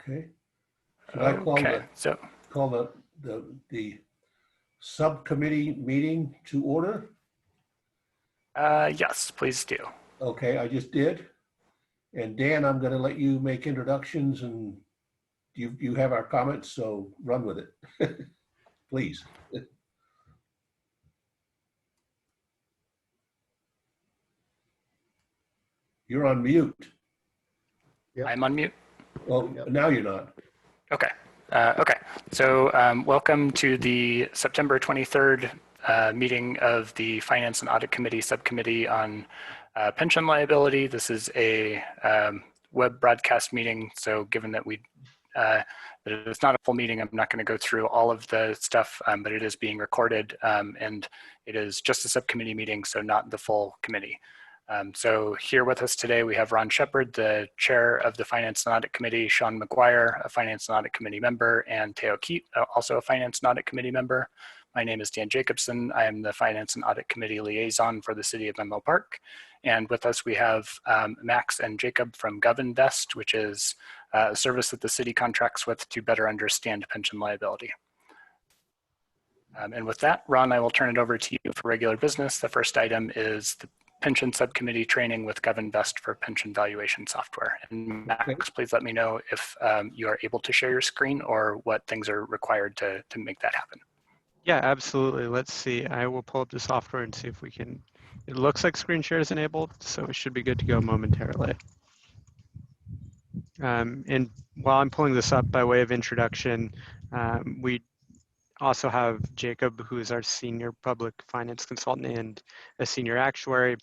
Okay. Should I Okay, so call the subcommittee meeting to order? yes, please do. Okay, I just did. And Dan, I'm going to let you make introductions, and you have our comments, so run with it, please. You're on mute. Yep. I'm on mute. Well, Yep. now you're not. Okay. Okay. So welcome to the September 23rd meeting of the Finance and Audit Committee Subcommittee on Pension Liability. This is a web broadcast meeting. So given that that it's not a full meeting, I'm not going to go through all of the stuff, but it is being recorded, and it is just a subcommittee meeting, so not the full committee. So here with us today, we have Ron Shepard, the chair of the Finance and Audit Committee, Sean McGuire, a Finance and Audit Committee member, and Teo Keat, also a Finance and Audit Committee member. My name is Dan Jacobson. I am the Finance and Audit Committee liaison for the City of Menlo Park. And with us, we have Max and Jacob from GovInvest, which is a service that the city contracts with to better understand pension liability. And with that, Ron, I will turn it over to you for regular business. The first item is the pension subcommittee training with GovInvest for pension valuation software. And Max, okay, please let me know if you are able to share your screen or what things are required to make that happen. Yeah, absolutely. Let's see. I will pull up the software and see if we can. It looks like screen share is enabled, so it should be good to go momentarily. And while I'm pulling this up by way of introduction, we also have Jacob, who is our senior public finance consultant and a senior actuary.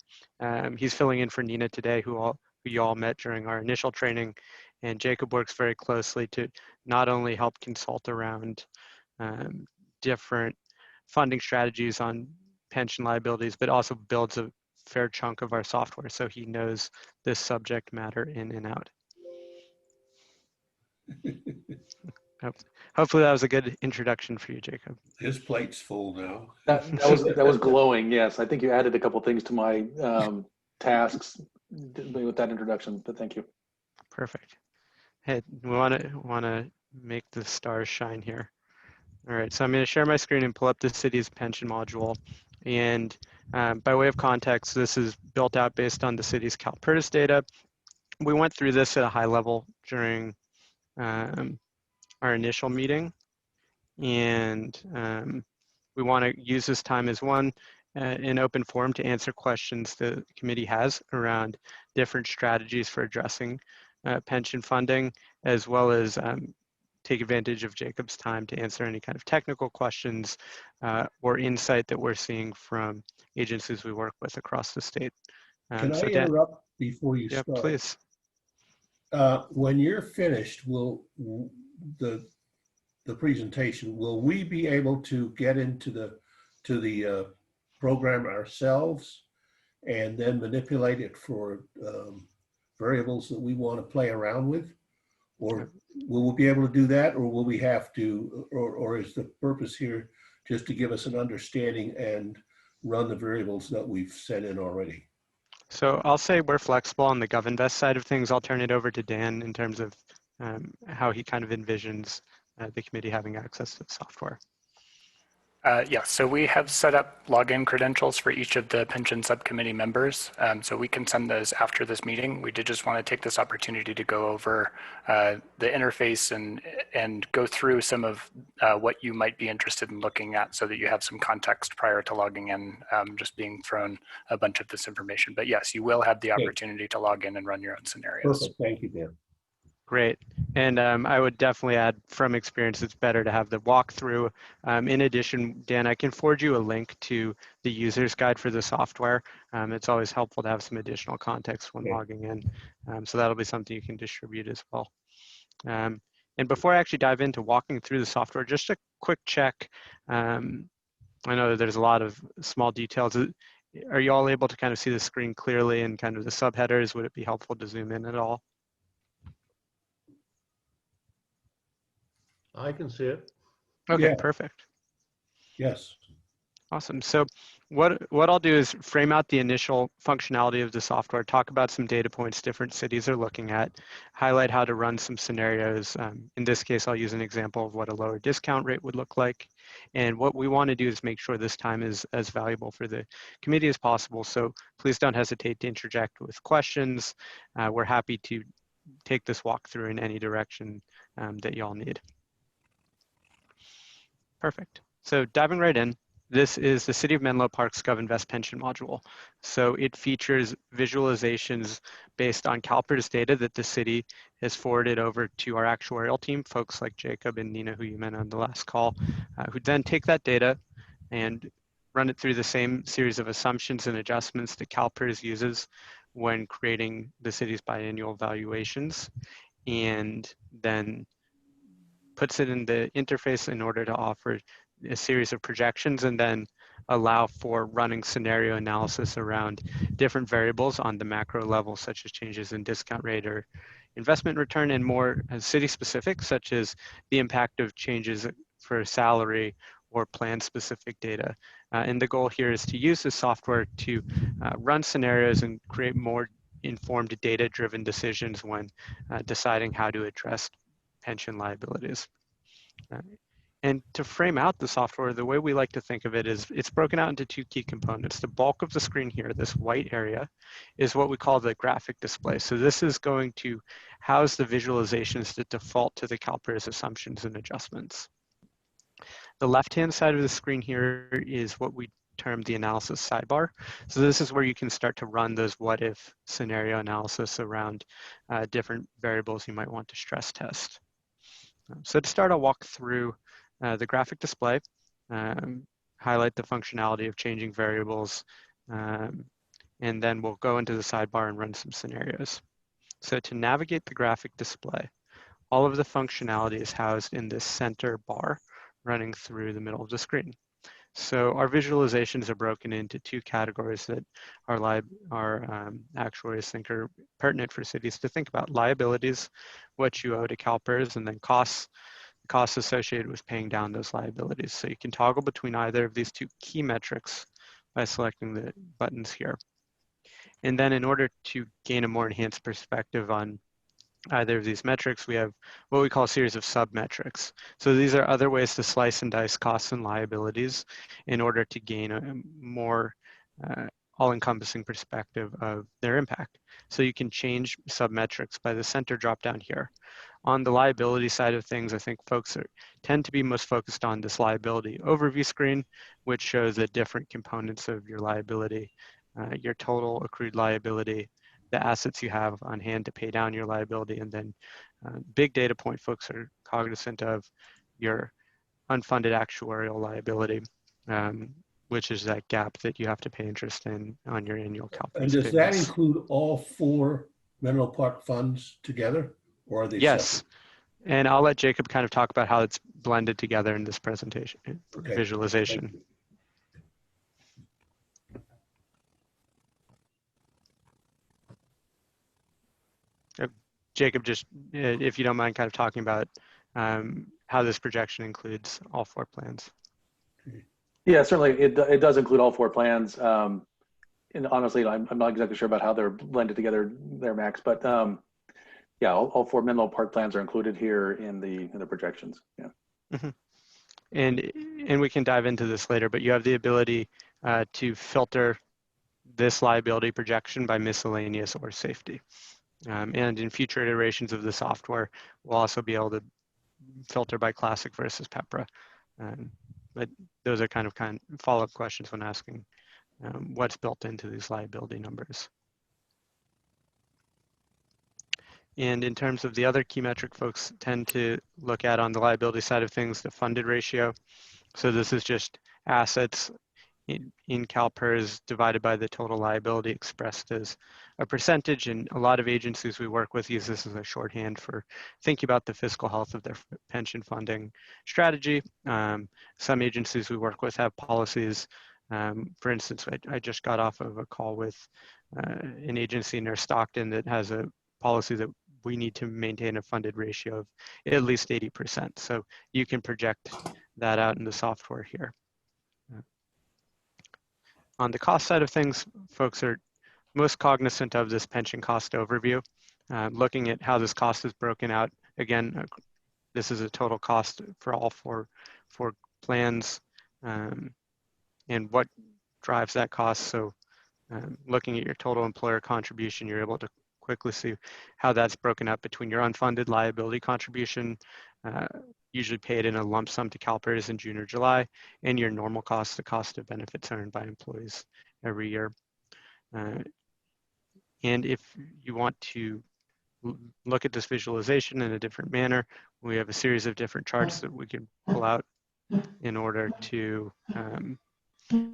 He's filling in for Nina today, who you all met during our initial training. And Jacob works very closely to not only help consult around different funding strategies on pension liabilities, but also builds a fair chunk of our software. So he knows this subject matter in and out. Hopefully that was a good introduction for you, Jacob. His plate's full now. That was glowing. Yes, I think you added a couple things to my tasks with that introduction. But thank you. Perfect. Hey, we want to make the stars shine here. All right, so I'm going to share my screen and pull up the city's pension module. And by way of context, this is built out based on the city's CalPERS data. We went through this at a high level during our initial meeting, and we want to use this time as an open forum to answer questions the committee has around different strategies for addressing pension funding, as well as take advantage of Jacob's time to answer any kind of technical questions or insight that we're seeing from agencies we work with across the state. Can I interrupt before you start? Yeah, please. When you're finished, will the presentation, will we be able to get into the program ourselves and then manipulate it for variables that we want to play around with? Or will we be able to do that, or will we have to, or is the purpose here just to give us an understanding and run the variables that we've sent in already? So I'll say we're flexible on the GovInvest side of things. I'll turn it over to Dan in terms of how he kind of envisions the committee having access to the software. Yeah, so we have set up login credentials for each of the pension subcommittee members, so we can send those after this meeting. We did just want to take this opportunity to go over the interface and go through some of what you might be interested in looking at so that you have some context prior to logging in, just being thrown a bunch of this information. But yes, you will have the opportunity to log in and run your own scenarios. Perfect, thank you, Dan. Great. And I would definitely add, from experience, it's better to have the walkthrough. In addition, Dan, I can forward you a link to the user's guide for the software. It's always helpful to have some additional context when logging in. So that'll be something you can distribute as well. And before I actually dive into walking through the software, just a quick check. I know that there's a lot of small details. Are you all able to kind of see the screen clearly and kind of the subheaders? Would it be helpful to zoom in at all? I can see it. Okay, yeah. Perfect. Yes. Awesome. So What I'll do is frame out the initial functionality of the software, talk about some data points different cities are looking at, highlight how to run some scenarios. In this case, I'll use an example of what a lower discount rate would look like. And what we want to do is make sure this time is as valuable for the committee as possible. So please don't hesitate to interject with questions. We're happy to take this walkthrough in any direction that y'all need. Perfect. So diving right in, this is the City of Menlo Park's GovInvest pension module. So it features visualizations based on CalPERS data that the city has forwarded over to our actuarial team, folks like Jacob and Nina, who you met on the last call, who then take that data and run it through the same series of assumptions and adjustments that CalPERS uses when creating the city's biannual valuations, and then puts it in the interface in order to offer a series of projections and then allow for running scenario analysis around different variables on the macro level, such as changes in discount rate or investment return, and more city specific, such as the impact of changes for salary or plan specific data. And the goal here is to use this software to run scenarios and create more informed data driven decisions when deciding how to address pension liabilities. And to frame out the software, the way we like to think of it is it's broken out into two key components. The bulk of the screen here, this white area, is what we call the graphic display. So this is going to house the visualizations that default to the CalPERS assumptions and adjustments. The left-hand side of the screen here is what we term the analysis sidebar. So this is where you can start to run those what-if scenario analysis around different variables you might want to stress test. So to start, I'll walk through the graphic display, highlight the functionality of changing variables, and then we'll go into the sidebar and run some scenarios. So to navigate the graphic display, all of the functionality is housed in this center bar running through the middle of the screen. So our visualizations are broken into two categories that our actuaries think are pertinent for cities to think about: liabilities, what you owe to CalPERS, and then costs associated with paying down those liabilities. So you can toggle between either of these two key metrics by selecting the buttons here. And then in order to gain a more enhanced perspective on either of these metrics, we have what we call a series of sub-metrics. So these are other ways to slice and dice costs and liabilities in order to gain a more all-encompassing perspective of their impact. So you can change sub-metrics by the center drop-down here. On the liability side of things, I think folks tend to be most focused on this liability overview screen, which shows the different components of your liability, your total accrued liability, the assets you have on hand to pay down your liability, and then big data point folks are cognizant of your unfunded actuarial liability, which is that gap that you have to pay interest in on your annual CalPERS And does that payments. include all 4 Menlo Park funds together, or are they Yes. separate? And I'll let Jacob kind of talk about how it's blended together in this presentation, Okay. visualization. Jacob, just if you don't mind kind of talking about how this projection includes all 4 plans. Yeah, certainly it does include all 4 plans. And honestly, I'm not exactly sure about how they're blended together there, Max, but yeah, all 4 Menlo Park plans are included here in the projections. Yeah. Mm-hmm. And we can dive into this later, but you have the ability to filter this liability projection by miscellaneous or safety. And in future iterations of the software, we'll also be able to filter by classic versus PEPRA. But those are kind of follow-up questions when asking what's built into these liability numbers. And in terms of the other key metric folks tend to look at on the liability side of things, the funded ratio. So this is just assets in CalPERS divided by the total liability expressed as a percentage. And a lot of agencies we work with use this as a shorthand for thinking about the fiscal health of their pension funding strategy. Some agencies we work with have policies. For instance, I just got off of a call with an agency near Stockton that has a policy that we need to maintain a funded ratio of at least 80%. So you can project that out in the software here. On the cost side of things, folks are most cognizant of this pension cost overview, looking at how this cost is broken out. Again, this is a total cost for all four plans, and what drives that cost. So looking at your total employer contribution, you're able to quickly see how that's broken up between your unfunded liability contribution, usually paid in a lump sum to CalPERS in June or July, and your normal cost, the cost of benefits earned by employees every year. And if you want to look at this visualization in a different manner, we have a series of different charts that we can pull out in order to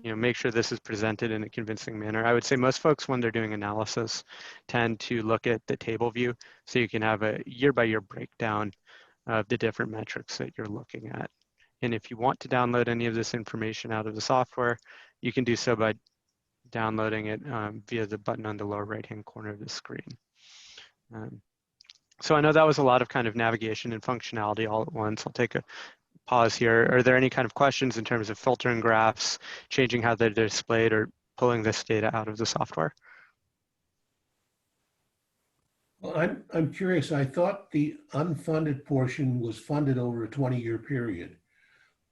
make sure this is presented in a convincing manner. I would say most folks, when they're doing analysis, tend to look at the table view, so you can have a year-by-year breakdown of the different metrics that you're looking at. And if you want to download any of this information out of the software, you can do so by downloading it via the button on the lower right-hand corner of the screen. So I know that was a lot of kind of navigation and functionality all at once. I'll take a pause here. Are there any kind of questions in terms of filtering graphs, changing how they're displayed, or pulling this data out of the software? Well, I'm curious. I thought the unfunded portion was funded over a 20-year period,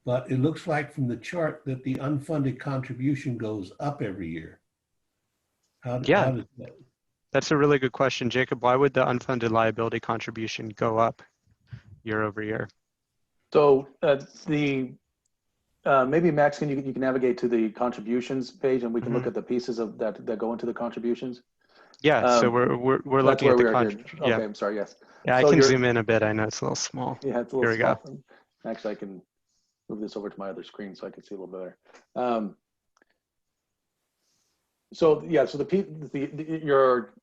but it looks like from the chart that the unfunded contribution goes up every year. How does that? That's a really good question, Jacob. Why would the unfunded liability contribution go up year over year? So maybe Max, you can navigate to the contributions page, and we can look at the pieces of that go into the contributions. Yeah, so we're looking at the contribution. Okay, I'm sorry. Yes. Yeah, so I can zoom in a bit. I know it's a little small. Yeah, it's a little small. Actually, I can move this over to my other screen so I can see a little better. So your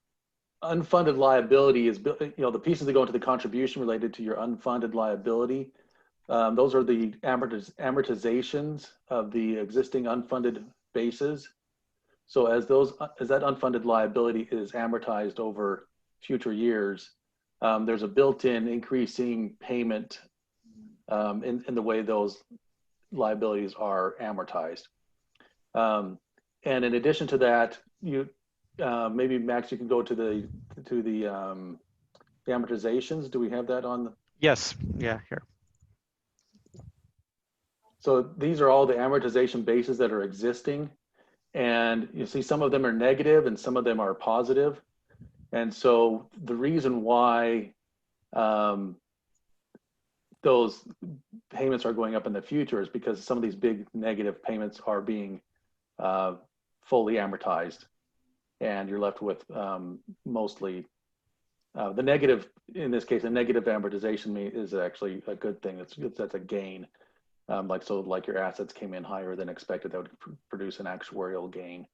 unfunded liability is, the pieces that go into the contribution related to your unfunded liability. Those are the amortizations of the existing unfunded bases. So as that unfunded liability is amortized over future years, there's a built-in increasing payment in the way those liabilities are amortized. And in addition to that, maybe Max, you can go to the amortizations. Do we have that on? Yes. Yeah. Here. So these are all the amortization bases that are existing, and you see some of them are negative and some of them are positive. And so the reason why those payments are going up in the future is because some of these big negative payments are being fully amortized, and you're left with mostly the negative. In this case, a negative amortization is actually a good thing. That's a gain. Like your assets came in higher than expected, that would produce an actuarial gain.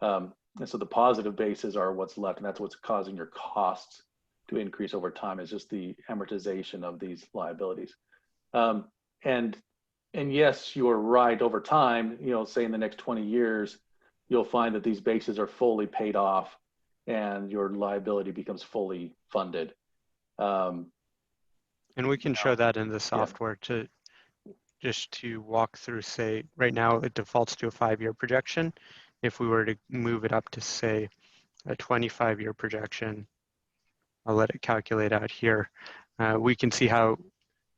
And so the positive bases are what's left, and that's what's causing your costs to increase over time, is just the amortization of these liabilities. And yes, you're right. Over time, say in the next 20 years, you'll find that these bases are fully paid off and your liability becomes fully funded. And we can show that in the software to walk through, say, right now it defaults to a 5-year projection. If we were to move it up to, say, a 25-year projection, I'll let it calculate out here. We can see how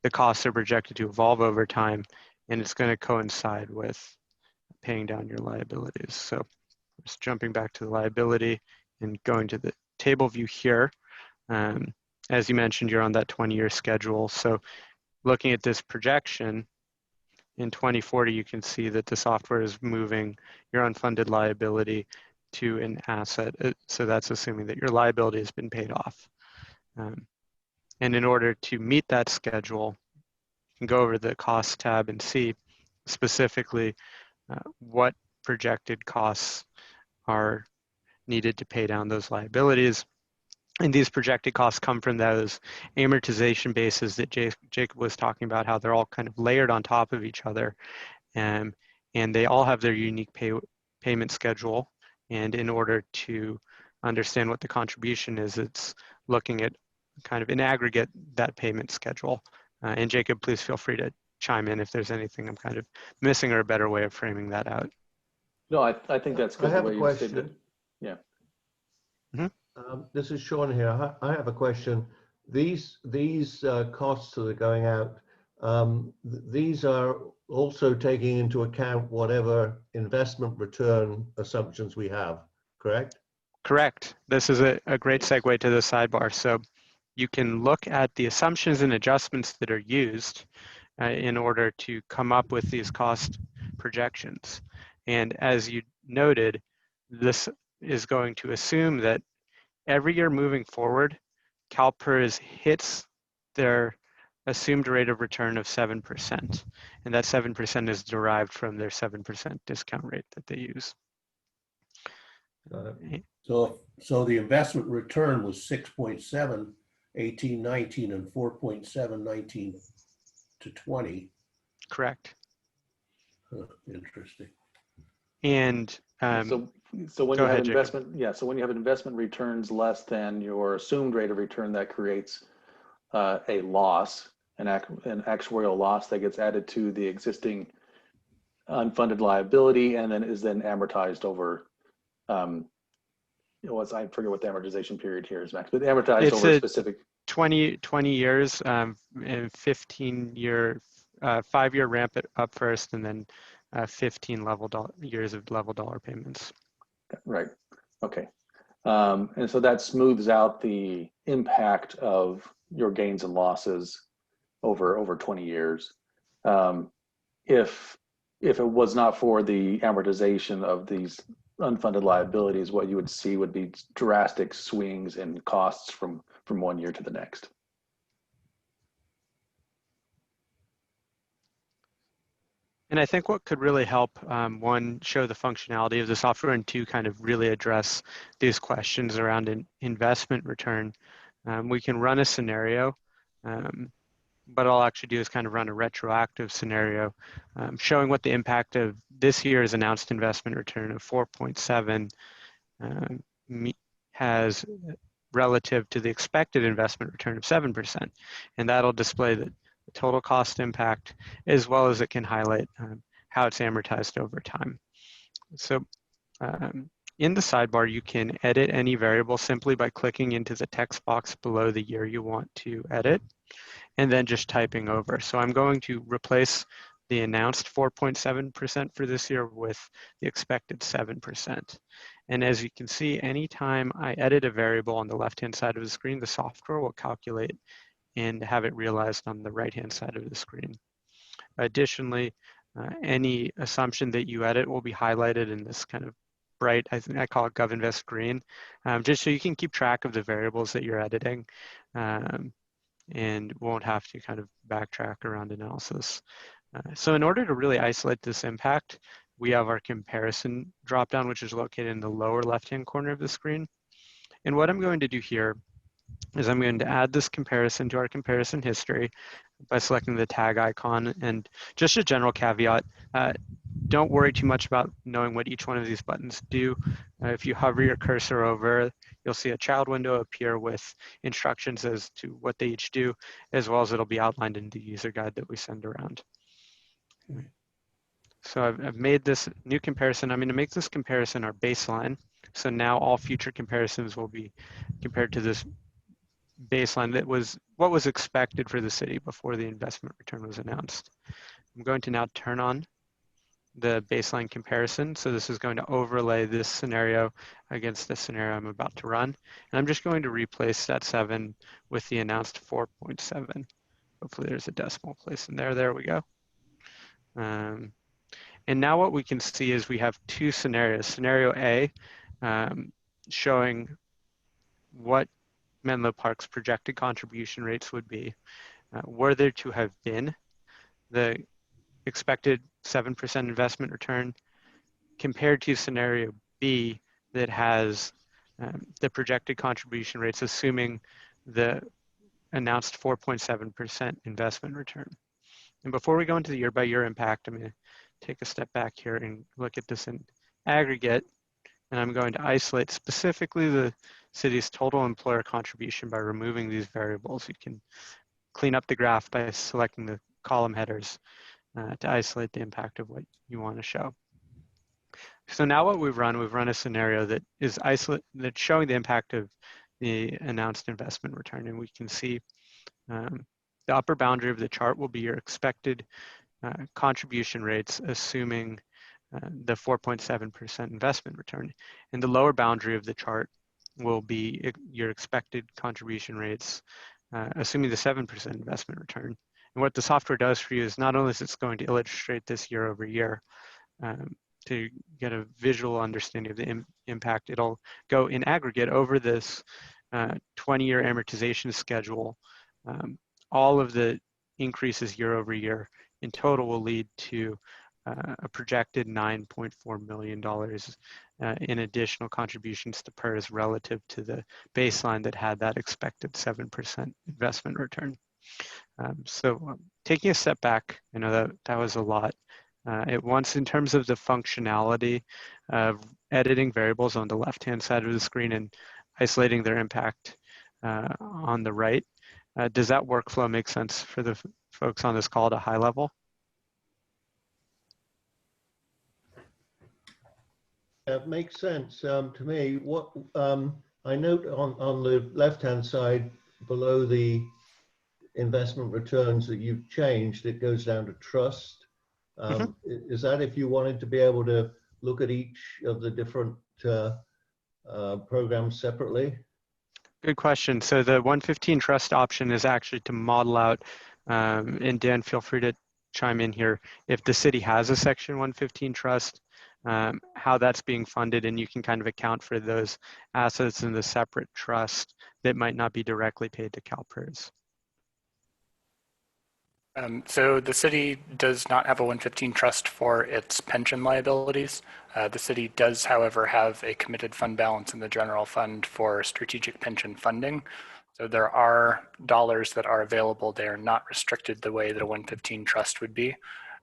the costs are projected to evolve over time, and it's going to coincide with paying down your liabilities. So just jumping back to the liability and going to the table view here. As you mentioned, you're on that 20-year schedule. So looking at this projection, in 2040, you can see that the software is moving your unfunded liability to an asset. So that's assuming that your liability has been paid off. And in order to meet that schedule, you can go over the cost tab and see specifically what projected costs are needed to pay down those liabilities. And these projected costs come from those amortization bases that Jacob was talking about, how they're all kind of layered on top of each other. And they all have their unique payment schedule. And in order to understand what the contribution is, it's looking at kind of in aggregate that payment schedule. And Jacob, please feel free to chime in if there's anything I'm kind of missing or a better way of framing that out. No, I think that's I good the have way a you stated it. question. Yeah. This is Sean here. I have a question. These costs that are going out, these are also taking into account whatever investment return assumptions we have, correct? Correct. This is a great segue to the sidebar. So you can look at the assumptions and adjustments that are used in order to come up with these cost projections. And as you noted, this is going to assume that every year moving forward, CalPERS hits their assumed rate of return of 7%. And that 7% is derived from their 7% discount rate that they use. Got it. So the investment return was 6.7, 18-19, and 4.7, 19 to 20. Correct. Interesting. And So when go you have ahead, Jacob. so when you have investment returns less than your assumed rate of return, that creates a loss, an actuarial loss that gets added to the existing unfunded liability, and then is then amortized over. I forget what the amortization period here is, Max, but amortized It's over a a specific 20 years and 15-year, 5-year ramp it up first, and then 15 years of level dollar payments. Right. Okay. And so that smooths out the impact of your gains and losses over 20 years. If it was not for the amortization of these unfunded liabilities, what you would see would be drastic swings in costs from one year to the next. And I think what could really help, one, show the functionality of the software, and two, kind of really address these questions around an investment return. We can run a scenario, but all I'll actually do is kind of run a retroactive scenario, showing what the impact of this year's announced investment return of 4.7 has relative to the expected investment return of 7%. And that'll display the total cost impact, as well as it can highlight how it's amortized over time. So in the sidebar, you can edit any variable simply by clicking into the text box below the year you want to edit, and then just typing over. So I'm going to replace the announced 4.7% for this year with the expected 7%. And as you can see, anytime I edit a variable on the left-hand side of the screen, the software will calculate and have it realized on the right-hand side of the screen. Additionally, any assumption that you edit will be highlighted in this kind of bright, I call it GovInvest green, just so you can keep track of the variables that you're editing, and won't have to kind of backtrack around analysis. So in order to really isolate this impact, we have our comparison dropdown, which is located in the lower left-hand corner of the screen. And what I'm going to do here is I'm going to add this comparison to our comparison history by selecting the tag icon. And just a general caveat, don't worry too much about knowing what each one of these buttons do. If you hover your cursor over, you'll see a child window appear with instructions as to what they each do, as well as it'll be outlined in the user guide that we send around. So I've made this new comparison. I'm going to make this comparison our baseline. So now all future comparisons will be compared to this baseline that was what was expected for the city before the investment return was announced. I'm going to now turn on the baseline comparison. So this is going to overlay this scenario against the scenario I'm about to run. And I'm just going to replace that 7 with the announced 4.7. Hopefully there's a decimal place in there. There we go. And now what we can see is we have two scenarios. Scenario A, showing what Menlo Park's projected contribution rates would be were there to have been the expected 7% investment return, compared to scenario B that has the projected contribution rates assuming the announced 4.7% investment return. And before we go into the year-by-year impact, I'm going to take a step back here and look at this in aggregate. And I'm going to isolate specifically the city's total employer contribution by removing these variables. You can clean up the graph by selecting the column headers to isolate the impact of what you want to show. So now what we've run a scenario that is that's showing the impact of the announced investment return. And we can see the upper boundary of the chart will be your expected contribution rates, assuming the 4.7% investment return. And the lower boundary of the chart will be your expected contribution rates, assuming the 7% investment return. And what the software does for you is not only is it's going to illustrate this year over year to get a visual understanding of the impact, it'll go in aggregate over this 20-year amortization schedule. All of the increases year over year in total will lead to a projected $9.4 million in additional contributions to PERS relative to the baseline that had that expected 7% investment return. Taking a step back, I know that was a lot. In terms of the functionality of editing variables on the left-hand side of the screen and isolating their impact on the right, does that workflow make sense for the folks on this call at a high level? It makes sense to me. What I note on the left-hand side below the investment returns that you've changed, it goes down to trust. Is that if you wanted to be able to look at each of the different programs separately? Good question. So the 115 trust option is actually to model out, and Dan, feel free to chime in here, if the city has a section 115 trust, how that's being funded, and you can kind of account for those assets in the separate trust that might not be directly paid to CalPERS. So the city does not have a 115 trust for its pension liabilities. The city does, however, have a committed fund balance in the general fund for strategic pension funding. So there are dollars that are available. They are not restricted the way that a 115 trust would be.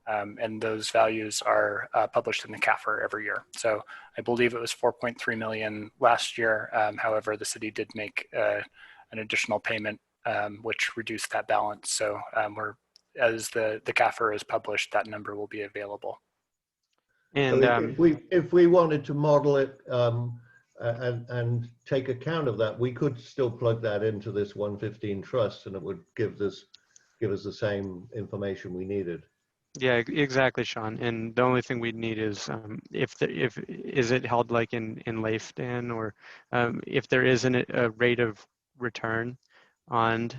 And those values are published in the CAFR every year. So I believe it was 4.3 million last year. However, the city did make an additional payment, which reduced that balance. So as the CAFR is published, that number will be available. And so if we wanted to model it and take account of that, we could still plug that into this 115 trust, and it would give us the same information we needed. Yeah, exactly, Sean. And the only thing we'd need is is it held like in LAIF, Dan, or if there isn't a rate of return on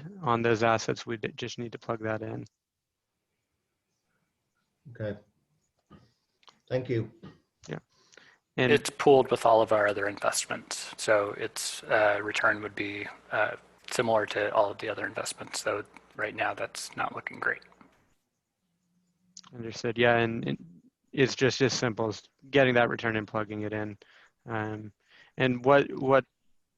those assets, we just need to plug that in. Okay. Thank you. Yeah. And it's pooled with all of our other investments. So its return would be similar to all of the other investments. So right now that's not looking great. Understood. Yeah, and it's just as simple as getting that return and plugging it in. And what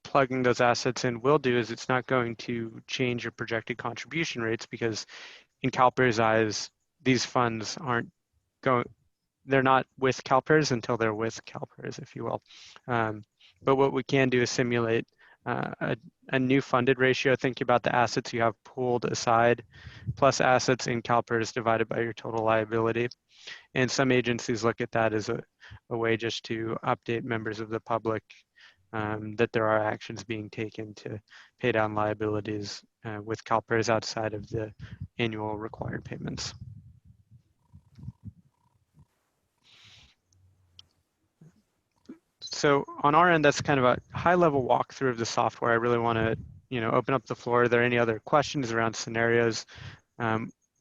plugging those assets in will do is it's not going to change your projected contribution rates, because in CalPERS' eyes, these funds they're not with CalPERS until they're with CalPERS, if you will. But what we can do is simulate a new funded ratio, thinking about the assets you have pooled aside, plus assets in CalPERS divided by your total liability. And some agencies look at that as a way just to update members of the public that there are actions being taken to pay down liabilities with CalPERS outside of the annual required payments. So on our end, that's kind of a high-level walkthrough of the software. I really want to, open up the floor. Are there any other questions around scenarios?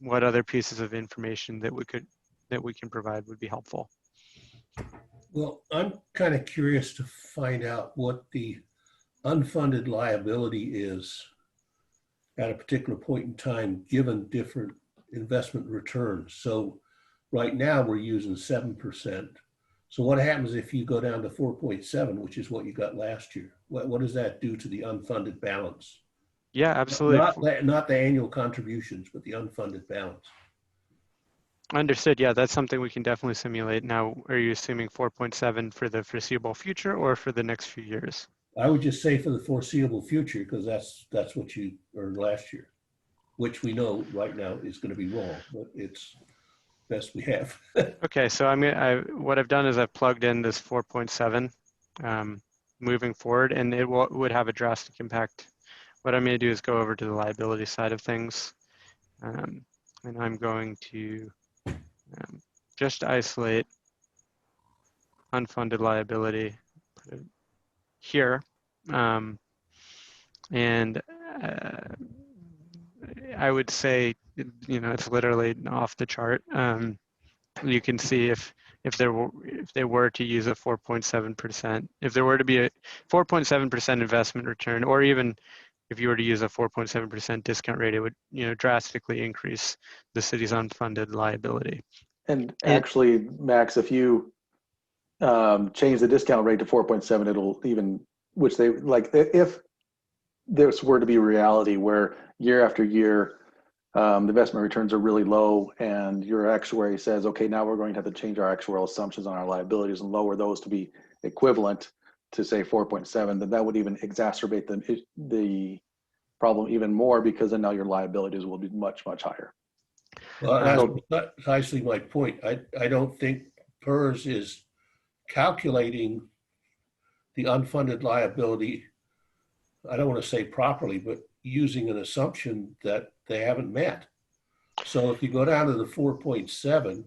What other pieces of information that we can provide would be helpful? Well, I'm kind of curious to find out what the unfunded liability is at a particular point in time, given different investment returns. So right now we're using 7%. So what happens if you go down to 4.7, which is what you got last year? What does that do to the unfunded balance? Yeah, absolutely. Not the annual contributions, but the unfunded balance. Understood. Yeah, that's something we can definitely simulate. Now, are you assuming 4.7 for the foreseeable future or for the next few years? I would just say for the foreseeable future, because that's what you earned last year, which we know right now is going to be wrong, but best we have. Okay, so what I've done is I've plugged in this 4.7 moving forward, and it would have a drastic impact. What I'm going to do is go over to the liability side of things, and I'm going to just isolate unfunded liability, put it here, and I would say, it's literally off the chart. You can see if they were to use a 4.7%, if there were to be a 4.7% investment return, or even if you were to use a 4.7% discount rate, it would drastically increase the city's unfunded liability. And actually, Max, if you change the discount rate to 4.7, it'll even, which they like, if this were to be reality where year after year, the investment returns are really low and your actuary says, okay, now we're going to have to change our actuarial assumptions on our liabilities and lower those to be equivalent to say 4.7, then that would even exacerbate the problem even more, because then now your liabilities will be much, much higher. Well, that's precisely my point. I don't think PERS is calculating the unfunded liability, I don't want to say properly, but using an assumption that they haven't met. So if you go down to the 4.7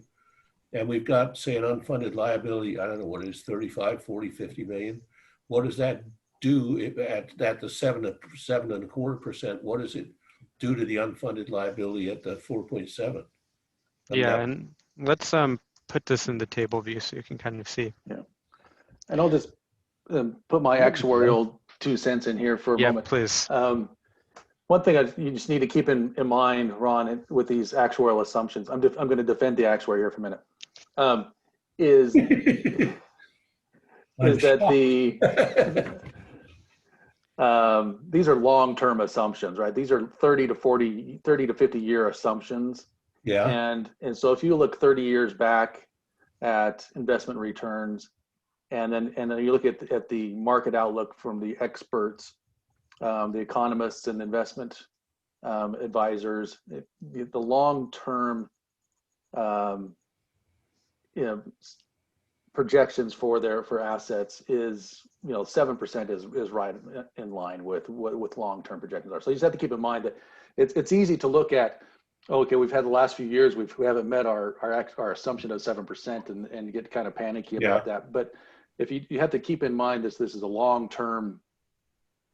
and we've got, say, an unfunded liability, I don't know what it is, 35, 40, 50 million. What does that do at the 7.25%? What does it do to the unfunded liability at the 4.7? Yeah, and let's put this in the table view so you can kind of see. Yeah, and I'll just put my actuarial 2 cents in here for a moment. Please. One thing you just need to keep in mind, Ron, with these actuarial assumptions, I'm going to defend the actuary here for a minute, is that these are long-term assumptions, right? These are 30 to 50 year assumptions. Yeah. And so if you look 30 years back at investment returns, and then you look at the market outlook from the experts, the economists and investment advisors, the long-term projections for assets is 7% is right in line with what long-term projections are. So you just have to keep in mind that it's easy to look at, okay, we've had the last few years we haven't met our assumption of 7% and get kind of panicky about that. But if you have to keep in mind this is a long-term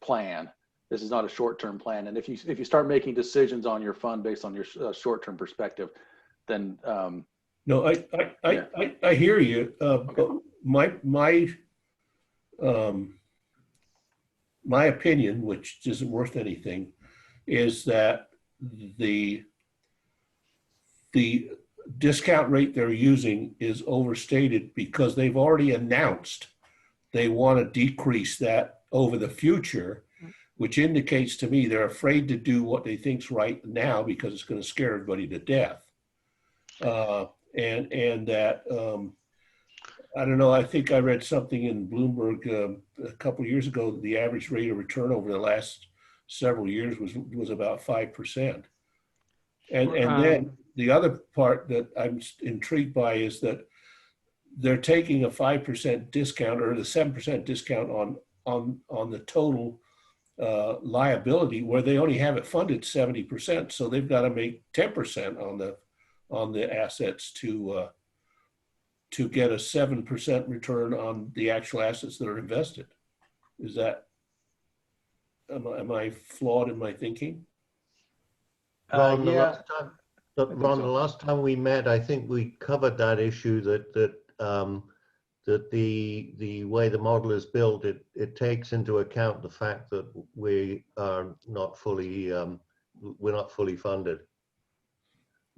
plan. This is not a short-term plan. And if you start making decisions on your fund based on your short-term perspective, then no, I hear you. Okay. But my opinion, which isn't worth anything, is that the discount rate they're using is overstated because they've already announced they want to decrease that over the future, which indicates to me they're afraid to do what they think's right now because it's going to scare everybody to death. And that, I don't know, I think I read something in Bloomberg a couple of years ago, the average rate of return over the last several years was about 5%. And then the other part that I'm intrigued by is that they're taking a 5% discount or the 7% discount on the total liability, where they only have it funded 70%. So they've got to make 10% on the assets to get a 7% return on the actual assets that are invested. Is that, am I flawed in my thinking? Ron, yeah. the last time we met, I think we covered that issue that the way the model is built, it takes into account the fact that we are not fully funded.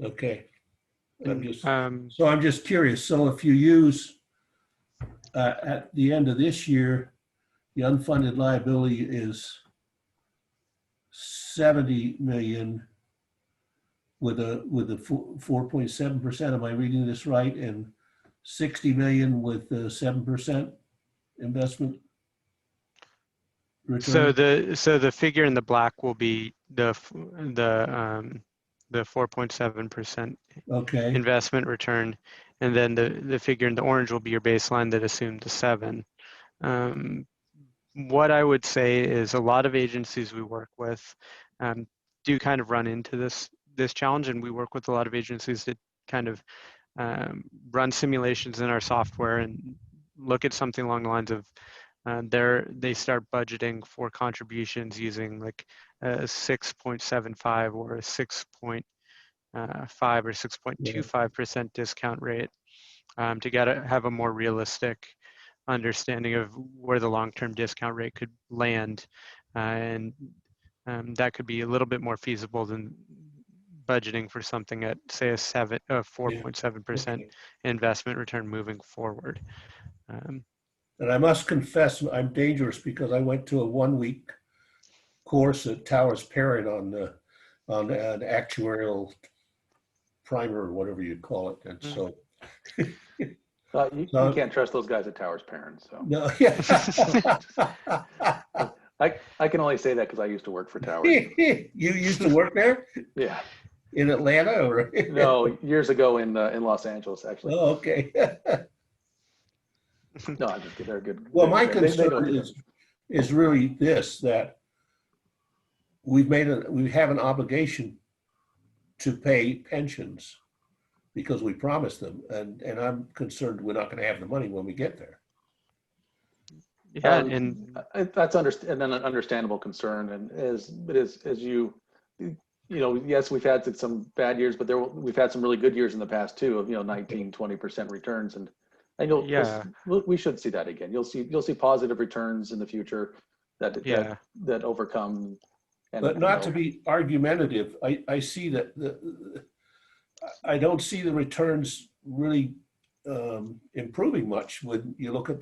Okay. So I'm just curious. So if you use at the end of this year, the unfunded liability is 70 million with a 4.7%. Am I reading this right? And 60 million with the 7% investment return. So the figure in the black will be the the 4.7% Okay, investment return, and then the figure in the orange will be your baseline that assumed the 7. What I would say is a lot of agencies we work with do kind of run into this challenge, and we work with a lot of agencies that kind of run simulations in our software and look at something along the lines of they start budgeting for contributions using like a 6.75 or a 6.5 or 6.25% discount rate to have a more realistic understanding of where the long-term discount rate could land, and that could be a little bit more feasible than budgeting for something at say a 4.7% okay. investment return moving forward. And I must confess, I'm dangerous because I went to a 1-week course at Towers Perrin on an actuarial primer or whatever you call it. And so, You can't trust those guys at Towers Parents. So no, yeah. I can only say that because I used to work for Towers. You used to work there Yeah. in Atlanta, or No, years ago in Los Angeles, actually. Oh, okay. No, I'm just kidding. They're good. Well, They're my good. They know concern what they're is really this, that we have an obligation to pay pensions because we promised them, and I'm concerned we're not going to have the money when we get there. Yeah, doing. and That's an understandable concern, and as yes, we've had some bad years, but we've had some really good years in the past too, of 19-20% returns, and yeah, we should see that again. You'll see positive returns in the future that overcome. But not to be argumentative, I see that I don't see the returns really improving much when you look at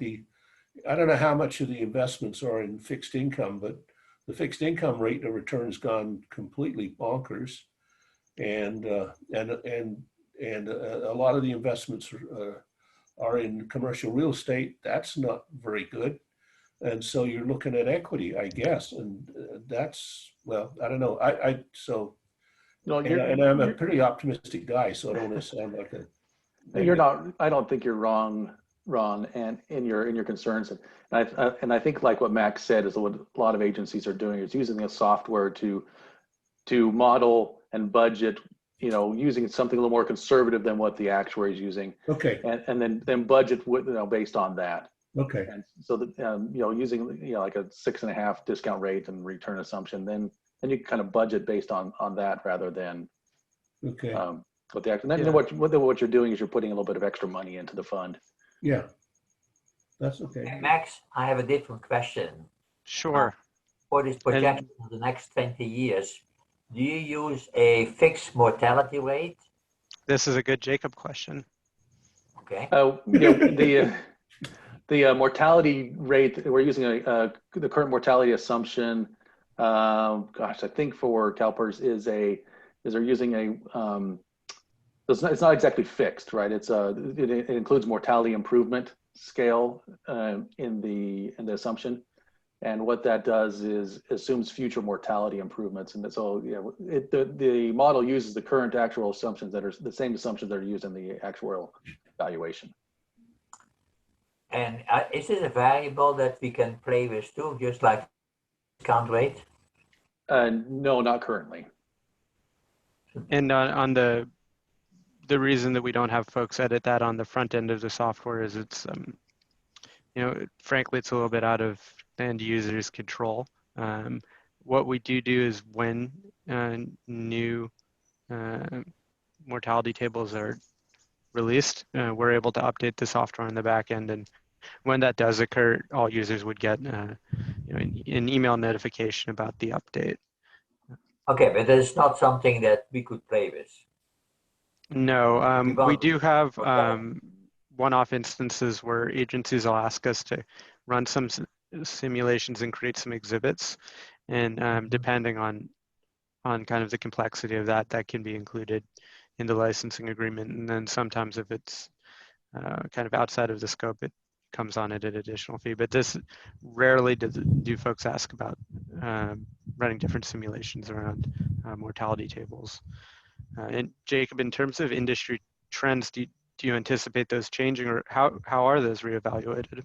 I don't know how much of the investments are in fixed income, but the fixed income rate of return has gone completely bonkers, and a lot of the investments are in commercial real estate. That's not very good, and so you're looking at equity, I guess, and that's, well, I don't know. And I'm a pretty optimistic guy, so I don't want to sound like a. You're not. I don't think you're wrong, Ron, and in your concerns, and I think like what Max said is what a lot of agencies are doing is using the software to model and budget, using something a little more conservative than what the actuary is using. Okay. And then budget based on that. Okay. And so that using like a 6.5 discount rate and return assumption, then you kind of budget based on that rather than Okay. what the actual. Then what you're doing is you're putting a little bit of extra money into the fund. Yeah. That's okay. Hey, Max, I have a different question. sure. For this projection of the next 20 years, do you use a fixed mortality rate? This is a good Jacob question. Okay. The mortality rate, we're using the current mortality assumption. Gosh, I think for CalPERS is they're using it's not exactly fixed, right? It includes mortality improvement scale in the assumption, and what that does is assumes future mortality improvements, and so the model uses the current actual assumptions that are the same assumptions that are used in the actuarial valuation. And is it a variable that we can play with too, just like discount rate? No, not currently. And on the reason that we don't have folks edit that on the front end of the software is it's frankly it's a little bit out of the end user's control. What we do is when new mortality tables are released, we're able to update the software on the back end, and when that does occur, all users would get an email notification about the update. Okay, but it's not something that we could play with. No, we do have Okay. one-off instances where agencies will ask us to run some simulations and create some exhibits, and depending on kind of the complexity of that can be included in the licensing agreement. And then sometimes if it's kind of outside of the scope, it comes on at an additional fee. But this rarely do folks ask about running different simulations around mortality tables. And Jacob, in terms of industry trends, do you anticipate those changing, or how are those reevaluated?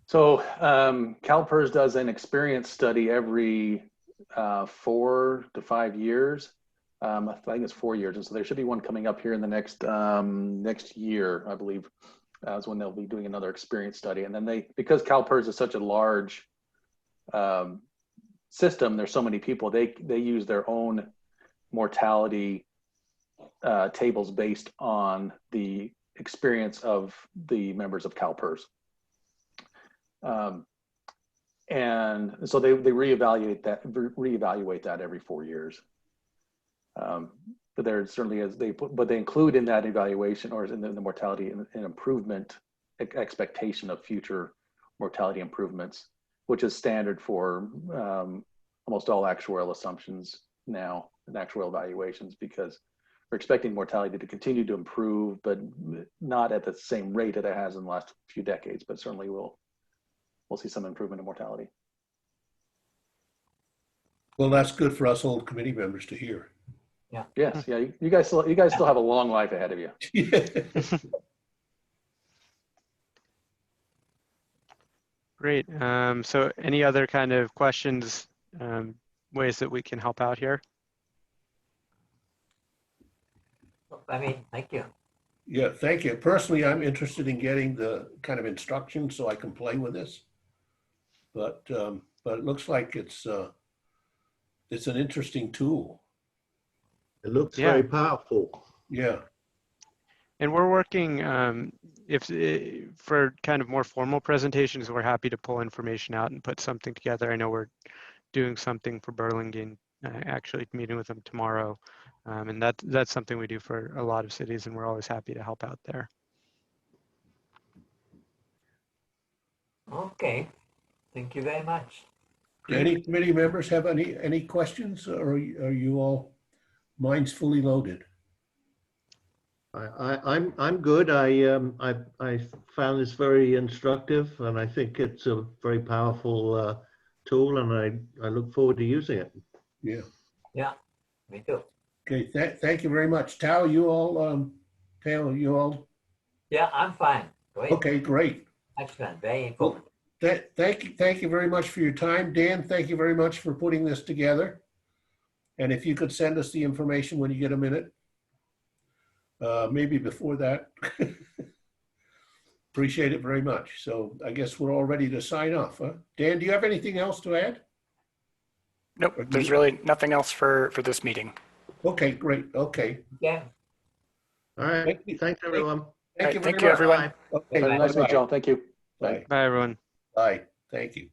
So CalPERS does an experience study every 4 to 5 years. I think it's 4 years, and so there should be one coming up here in the next year, I believe, is when they'll be doing another experience study. And then because CalPERS is such a large system, there's so many people, they use their own mortality tables based on the experience of the members of CalPERS. And so they reevaluate that every 4 years. But there certainly is, but they include in that evaluation, or in the mortality and improvement expectation of future mortality improvements, which is standard for almost all actuarial assumptions now and actuarial evaluations, because we're expecting mortality to continue to improve, but not at the same rate that it has in the last few decades, but certainly we'll see some improvement in mortality. Well, that's good for us old committee members to hear. Yeah. Yes. Yeah. You guys still have a long life ahead of you. Great. So any other kind of questions, ways that we can help out here? I mean, thank you. Yeah, thank you. Personally, I'm interested in getting the kind of instructions so I can play with this. But it looks like it's an interesting tool. It looks Yeah. very powerful. Yeah. And we're working, for kind of more formal presentations, we're happy to pull information out and put something together. I know we're doing something for Burlingame, actually meeting with them tomorrow. And that's something we do for a lot of cities, and we're always happy to help out there. Okay. Thank you very much. Do any committee members have any questions, or are you all minds fully loaded? I'm good. I found this very instructive, and I think it's a very powerful tool, and I look forward to using it. Yeah. Yeah, me too. Okay. Thank you very much. Tao, you all, Yeah, I'm fine. Great. okay, great. Excellent. Very informative. Thank you very much for your time. Dan, thank you very much for putting this together. And if you could send us the information when you get a minute, maybe before that. Appreciate it very much. So I guess we're all ready to sign off. Huh? Dan, do you have anything else to add? Nope, there's really nothing else for this meeting. Okay, great. Okay. Yeah. All right. Thank you. Thanks, everyone. Thank you very Thank you, much. everyone. Okay, Nice to meet you all. Thank you. Bye. Bye, everyone. Bye. Thank you.